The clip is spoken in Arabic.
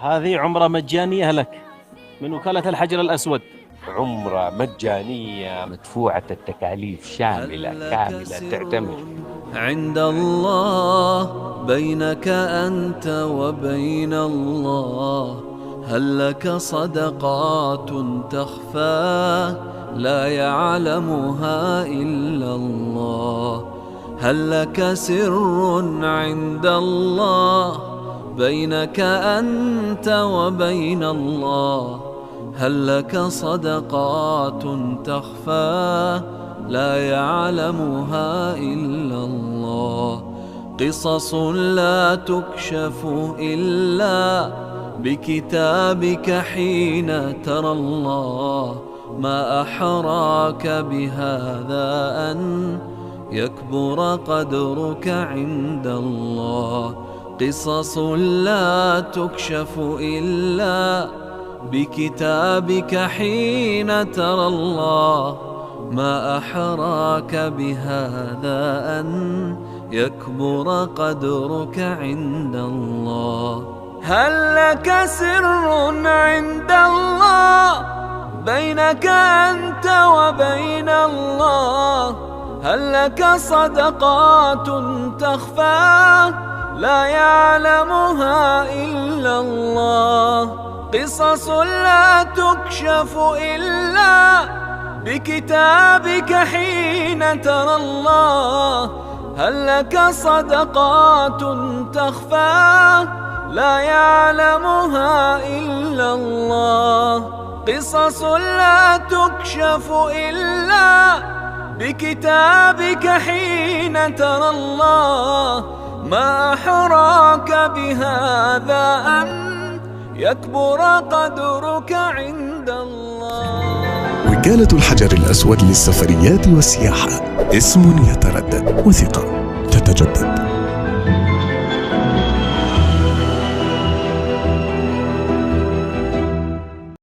هذه عمرة مجانية لك من وكالة الحجر الأسود. عمرة مجانية مدفوعة التكاليف، شاملة كاملة، تعتمر عند الله بينك أنت وبين الله. هل لك صدقات تخفى لا يعلمها إلا الله؟ هل لك سر عند الله بينك أنت وبين الله؟ هل لك صدقات تخفى لا يعلمها إلا الله؟ قصص لا تكشف إلا بكتابك حين ترى الله. ما أحراك بهذا أن يكبر قدرك عند الله. قصص لا تكشف إلا بكتابك حين ترى الله. ما أحراك بهذا أن يكبر قدرك عند الله. هل لك سر عند الله بينك أنت وبين الله؟ هل لك صدقات تخفى لا يعلمها إلا الله؟ قصص لا تكشف إلا بكتابك حين ترى الله. هل لك صدقات تخفى لا يعلمها إلا الله؟ قصص لا تكشف إلا بكتابك حين ترى الله. ما أحراك بهذا أن يكبر قدرك عند الله. وكالة الحجر الأسود للسفريات والسياحة، اسم يتردد وثقة تتجدد.